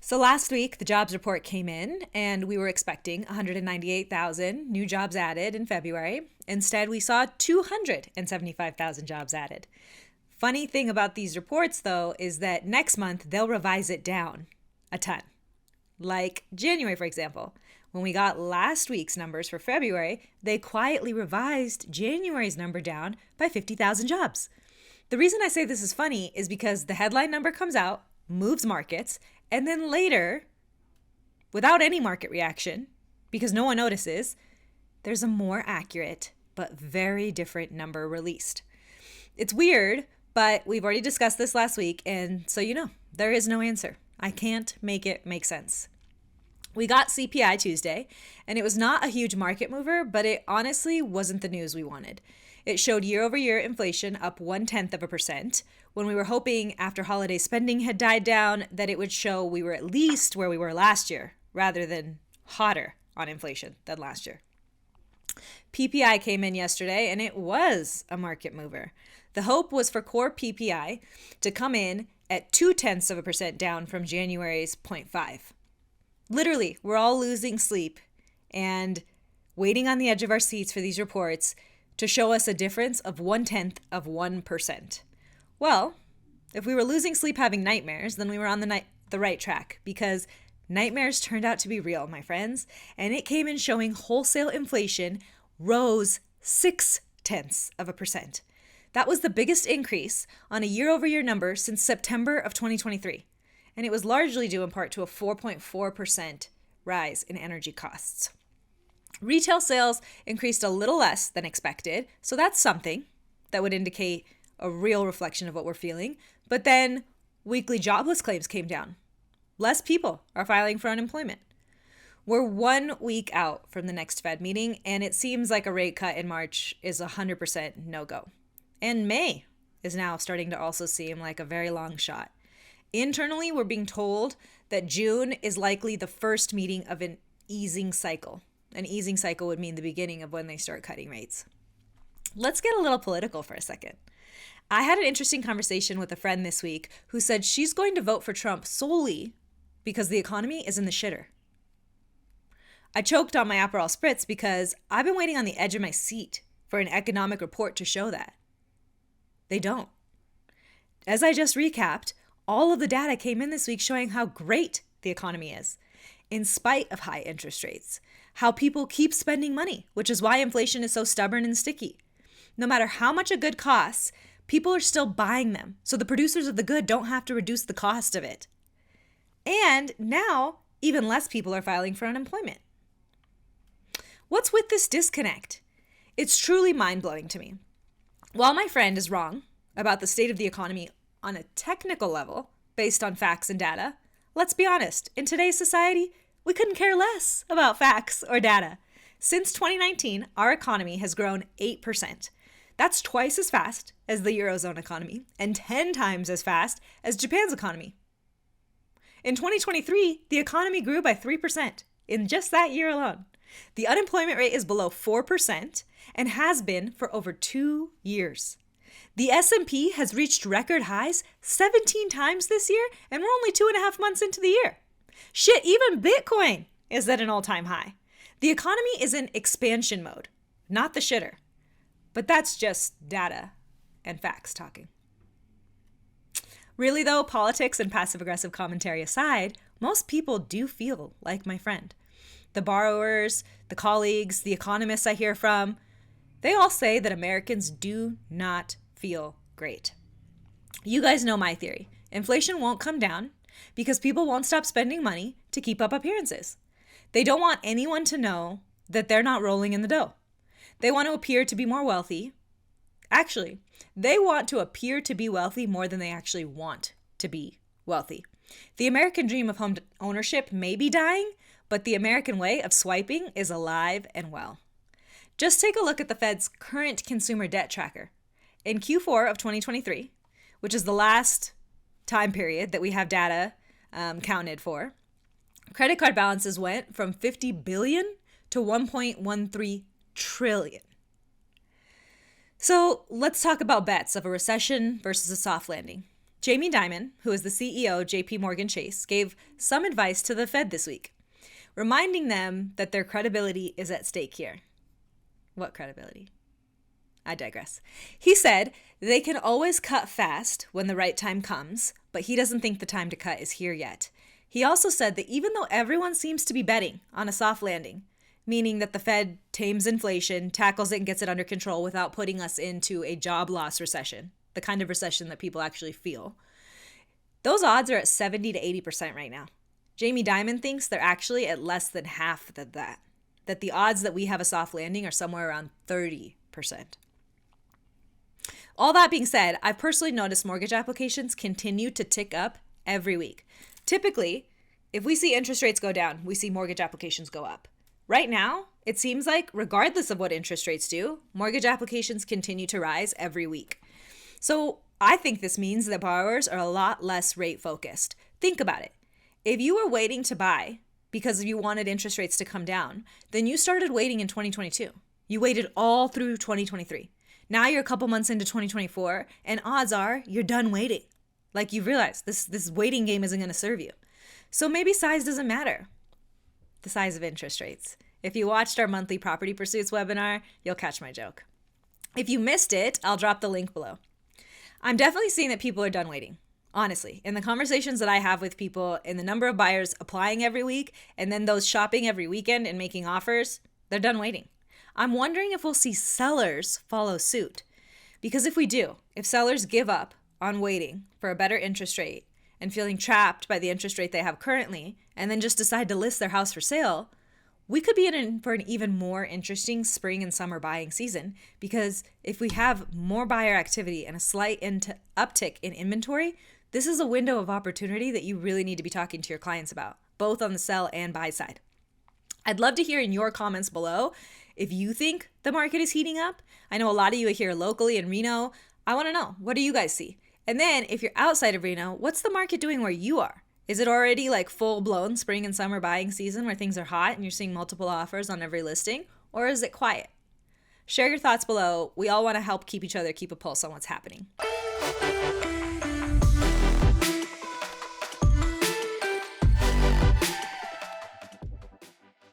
So last week, the jobs report came in, and we were expecting 198,000 new jobs added in February. Instead, we saw 275,000 jobs added. Funny thing about these reports, though, is that next month they'll revise it down a ton. Like January, for example. When we got last week's numbers for February, they quietly revised January's number down by 50,000 jobs. The reason I say this is funny is because the headline number comes out, moves markets, and then later, without any market reaction, because no one notices, there's a more accurate but very different number released. It's weird, but we've already discussed this last week, and so there is no answer. I can't make it make sense. We got CPI Tuesday, and it was not a huge market mover, but it honestly wasn't the news we wanted. It showed year-over-year inflation up 0.1%, when we were hoping after holiday spending had died down that it would show we were at least where we were last year, rather than hotter on inflation than last year. PPI came in yesterday, and it was a market mover. The hope was for core PPI to come in at 0.2% down from January's 0.5. Literally, we're all losing sleep and waiting on the edge of our seats for these reports to show us a difference of 0.1%. Well, if we were losing sleep having nightmares, then we were on the right track, because nightmares turned out to be real, my friends, and it came in showing wholesale inflation rose 0.6%. That was the biggest increase on a year-over-year number since September of 2023. And it was largely due in part to a 4.4% rise in energy costs. Retail sales increased a little less than expected, so that's something that would indicate a real reflection of what we're feeling. But then weekly jobless claims came down. Less people are filing for unemployment. We're 1 week out from the next Fed meeting, and it seems like a rate cut in March is 100% no-go. And May is now starting to also seem like a very long shot. Internally, we're being told that June is likely the first meeting of an easing cycle. An easing cycle would mean the beginning of when they start cutting rates. Let's get a little political for a second. I had an interesting conversation with a friend this week who said she's going to vote for Trump solely because the economy is in the shitter. I choked on my Aperol Spritz because I've been waiting on the edge of my seat for an economic report to show that. They don't. As I just recapped, all of the data came in this week showing how great the economy is, in spite of high interest rates, how people keep spending money, which is why inflation is so stubborn and sticky. No matter how much a good costs, people are still buying them, so the producers of the good don't have to reduce the cost of it. And now, even less people are filing for unemployment. What's with this disconnect? It's truly mind-blowing to me. While my friend is wrong about the state of the economy on a technical level, based on facts and data, let's be honest, in today's society, we couldn't care less about facts or data. Since 2019, our economy has grown 8%. That's twice as fast as the Eurozone economy and 10 times as fast as Japan's economy. In 2023, the economy grew by 3% in just that year alone. The unemployment rate is below 4% and has been for over 2 years. The S&P has reached record highs 17 times this year, and we're only 2.5 months into the year. Shit, even Bitcoin is at an all-time high. The economy is in expansion mode, not the shitter. But that's just data and facts talking. Really though, politics and passive-aggressive commentary aside, most people do feel like my friend. The borrowers, the colleagues, the economists I hear from, they all say that Americans do not feel great. You guys know my theory. Inflation won't come down because people won't stop spending money to keep up appearances. They don't want anyone to know that they're not rolling in the dough. They want to appear to be more wealthy. Actually, they want to appear to be wealthy more than they actually want to be wealthy. The American dream of home ownership may be dying, but the American way of swiping is alive and well. Just take a look at the Fed's current consumer debt tracker. In Q4 of 2023, which is the last time period that we have data counted for, credit card balances went from 50 billion to 1.13 trillion. So let's talk about bets of a recession versus a soft landing. Jamie Dimon, who is the CEO of JP Morgan Chase, gave some advice to the Fed this week, reminding them that their credibility is at stake here. What credibility? I digress. He said they can always cut fast when the right time comes, but he doesn't think the time to cut is here yet. He also said that even though everyone seems to be betting on a soft landing, meaning that the Fed tames inflation, tackles it, and gets it under control without putting us into a job loss recession, the kind of recession that people actually feel, those odds are at 70 to 80% right now. Jamie Dimon thinks they're actually at less than half of that the odds that we have a soft landing are somewhere around 30%. All that being said, I've personally noticed mortgage applications continue to tick up every week. Typically, if we see interest rates go down, we see mortgage applications go up. Right now, it seems like regardless of what interest rates do, mortgage applications continue to rise every week. So I think this means that borrowers are a lot less rate focused. Think about it. If you were waiting to buy because you wanted interest rates to come down, then you started waiting in 2022. You waited all through 2023. Now you're a couple months into 2024, and odds are you're done waiting. Like you realize this waiting game isn't going to serve you. So maybe size doesn't matter. The size of interest rates. If you watched our monthly Property Pursuits webinar, you'll catch my joke. If you missed it, I'll drop the link below. I'm definitely seeing that people are done waiting. Honestly, in the conversations that I have with people, in the number of buyers applying every week, and then those shopping every weekend and making offers, they're done waiting. I'm wondering if we'll see sellers follow suit. Because if we do, if sellers give up on waiting for a better interest rate and feeling trapped by the interest rate they have currently, and then just decide to list their house for sale, we could be in for an even more interesting spring and summer buying season. Because if we have more buyer activity and a slight uptick in inventory, this is a window of opportunity that you really need to be talking to your clients about, both on the sell and buy side. I'd love to hear in your comments below if you think the market is heating up. I know a lot of you are here locally in Reno. I want to know, what do you guys see? And then if you're outside of Reno, what's the market doing where you are? Is it already like full-blown spring and summer buying season where things are hot and you're seeing multiple offers on every listing? Or is it quiet? Share your thoughts below. We all want to help keep a pulse on what's happening.